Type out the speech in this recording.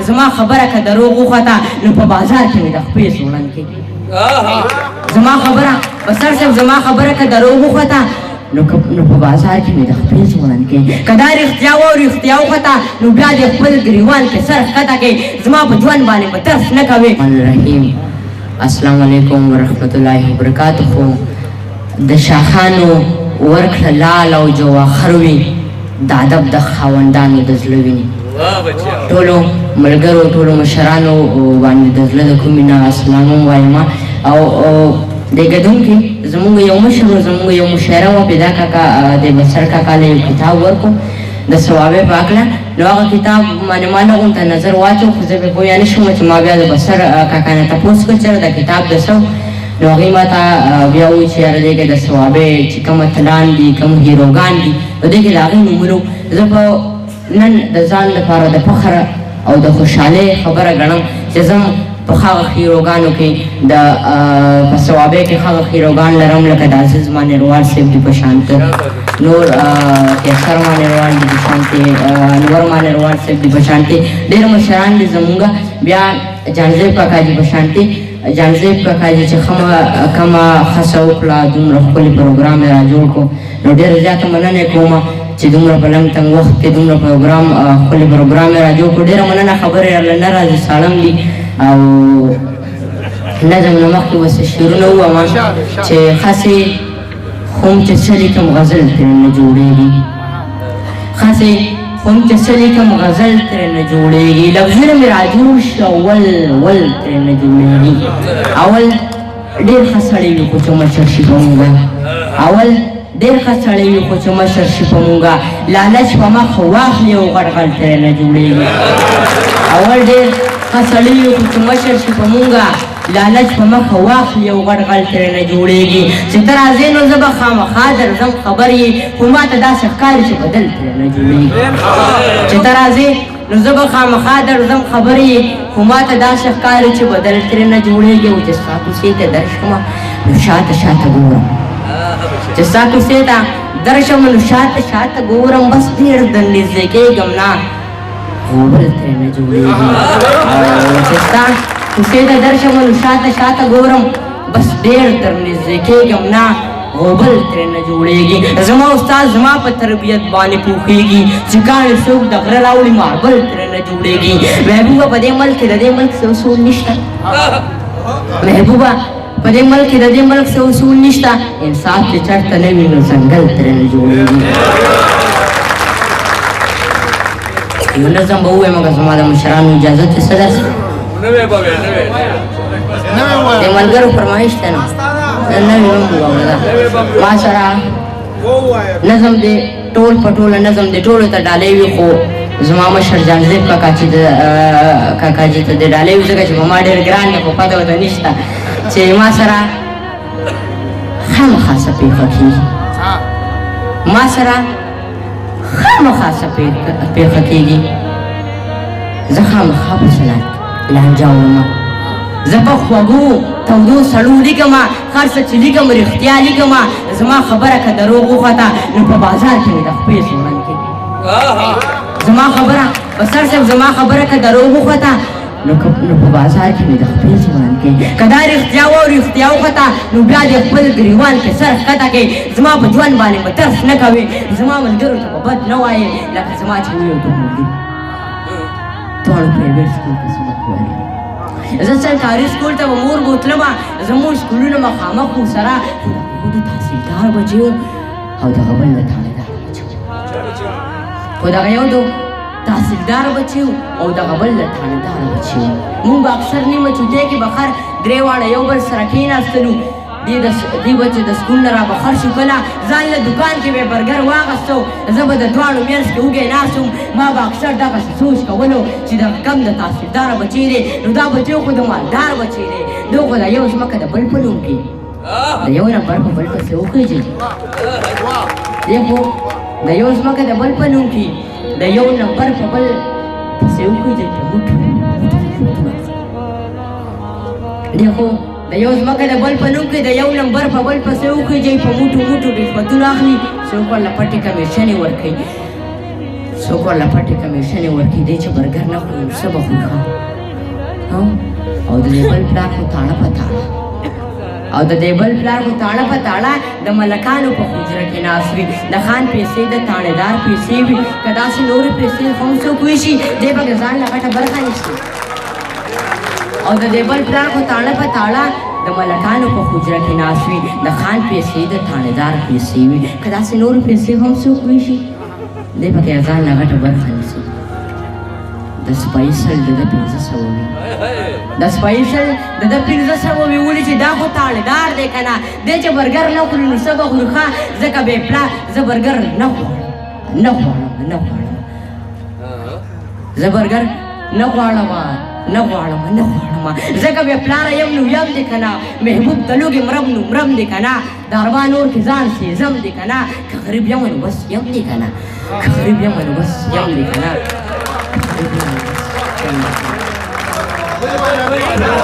زما خبره که دروغ وخته نو په بازار کې مې د خپې زوړن کوي زما خبره بسر صاحب زما خبره که دروغ وخته نو په بازار کې مې د خپې زوړن کوي که دا رښتیا و او رښتیا وخته نو بیا د خپل ګریوان کې سر ښکته کوي زما په ژوند باندې به ترس نه کوي. الرحیم السلام علیکم ورحمت الله وبرکاته. د شاخانو ورکړه لال او جواهر وي د ادب د خاوندانو د زړه ویني. ټولو ملګرو ټولو مشرانو باندې د زړه د کومې نه سلام وایم. او د ګډون کې زموږ یو مشر زموږ یو مشاعره وه پیدا کاکا د بسر کاکا له یو کتاب ورکړو د ثوابې په هکله نو هغه کتاب باندې ما نه غونته نظر واچو خو زه پرې پوه نه شوم چې ما بیا د بسر کاکا نه تپوس کړ چې د کتاب د څه نو هغې ما ته بیا ووایي چې یاره دې کې د ثوابې چې کوم اتلان دي کوم هیروګان دي نو دې کې د هغې نومونو زه په نن د ځان لپاره د فخر او د خوشحالۍ خبره ګڼم چې زه په هغه هیروګانو کې د په ثوابې کې هغه هیروګان لرم لکه د عزیز مانیروال صاحب دي په شانته نور کیسر مانیروال دي په شانته انور مانیروال صاحب دي په شانته ډېر مشران دي زمونږ. بیا جانزیب کاکا دي په شانته جانزیب کاکا دي چې کومه هڅه وکړه دومره ښکلي پروګرام یې را جوړ کړو نو ډېره زیاته مننه کوم چې دومره په لنډ تنګ وخت کې دومره پروګرام ښکلي پروګرام یې را جوړ کړو. ډېره مننه خبرې نه راځي سالم دي او نظم نه مخکې ورسې شعرونه ووایم چې خاصې خو چې څه لیکم غزل ترېنه جوړېږي خاصې خو چې څه لیکم غزل ترېنه جوړېږي لفظونه مې را جوړ شي اول ترېنه جوړېږي. اول ډېر ښه سړی وي خو چې مشر شي په مونږ اول ډېر ښه سړی وي خو چې مشر شي په مونږ لالچ په مخ واخلي او غړغړ ترېنه جوړېږي. اول ډېر ښه سړی وي خو چې مشر شي په مونږ لالچ په مخه واخلي او غړغړ ترېنه جوړېږي. چې ته راځې نو زه به خامخا درځم خبر یې خو ما ته داسې ښکاري چې بدل ترېنه جوړېږي. چې ته راځې نو زه به خامخا درځم خبر یې خو ما ته داسې ښکاري چې بدل ترېنه جوړېږي. او چې ستا کوڅې ته درشم نو شاته ګورم چې ستا کوڅې ته درشم نو شاته ګورم بس ډېر در نږدې کېږم نه غوبل ترېنه جوړېږي. او چې ستا کوڅې ته درشم نو شاته ګورم بس ډېر در نږدې کېږم نه غوبل ترېنه جوړېږي. زما استاد زما په تربیت باندې پوهېږي چې کاڼې څوک د غره راوړي ماربل ترېنه جوړېږي. محبوبه په دې ملک کې د دې ملک څه اصول نشته محبوبه په دې ملک کې د دې ملک څه اصول نشته انصاف چې چېرته نه وي نو ځنګل ترېنه جوړېږي. یو نظم به ووایم که زما د مشرانو اجازه چې څه ده د ملګرو فرمایش دی نو نوې هم وواوره ما سره نظم دی ټول په ټوله نظم دی ټولو ته ډالۍ وي خو زما مشر جانزیب کاکاجي ته د ډالۍ وي ځکه چې په ما ډېر ګران دی خو پته ورته نشته چې ما سره خامخا څه پېښه کېږي ما سره خامخا څه پېښه کېږي. زه خامخا په صلات لانجه ومه زه په خوږو تودو سړو لیکم هر څه چې لیکم رښتیا لیکم. زما خبره که دروغ وخته نو په بازار کې مې د خپې زوړن کوي. زما خبره بسر صاحب زما خبره که دروغ وخته نو په بازار کې مې د خپې زوړن کوي. که دا رښتیا و او رښتیا وخته نو بیا د خپل ګریوان کې سر ښکته کوي. زما په ژوند باندې به ترس نه کوي. زما ملګرو ته به بد نه وایې لکه زما چې وي یو دوه ملګري دواړو پرایویټ سکول ته سبق ویلی. زه سرکاري سکول ته به مور بوتلم زموږ سکولونه مخامخ وو سره خو د تحصیلدار بچې وو او دغه بل د تانېدار بچې وو خو دغه یو د تحصیلدار بچې وو او دغه بل د تانېدار بچې وو. مونږ به اکثر نیمه چوټۍ کې به خر درې واړه یو بل سره کېناستلو. دی بچې د سکول نه را بخر شو کله ځان له دوکان کې به برګر واغستو زه به د دواړو منځ کې وږی ناست وم. ما به اکثر دغسې سوچ کولو چې د کم د تحصیلداره بچی دی نو دا بچی خو د مالدار بچی دی دو خو د یو ځمکه د بل په نوم کې د یو نمبر په بل پسې وخېږي. دی خو د یو ځمکه د بل په نوم کې د یو نمبر په بل پسې وخېږي په موټو دی خو د یو ځمکه د بل په نوم کې د یو نمبر په بل پسې وخېږي په موټو رشوتونه اخلي څوک ورله پټې کمیشنې ورکوي څوک ورله پټې کمیشنې ورکېدی چې برګر نه خوري نو څه به خوري او د دې بل پلار خو تاړه په تاړه او د دې بل پلار خو تاړه په تاړه د ملکانو په حجره کې ناست وي د خان پیسې د تاڼېدار پیسې وي که داسې نورې پیسې خو هم څوک ویشي دی به ځان له غټه برخه نیسي او د دې بل پلار خو تاړه په تاړه د ملکانو په حجره کې ناست وي د خان پیسې د تاڼېدار پیسې وي که داسې نورې پیسې هم څوک ویشي دی به ځان له غټه برخه نیسي د سپایسل د 1500 وي د سپایسل د 1500 وي ولې چې دا خو تاړېدار دی که نه دی چې برګر نه خوري نو څه به خوري ښه ځکه بې پلا زه برګر نه غواړم زه برګر نه غواړم ځکه بې پلاره یم نو یم دی که نه محبوب د لوږې مرم نو مرم دی که نه د اروا نور کې ځان سېزم دی که نه که غریب یم نو بس یم دی که نه Thank you.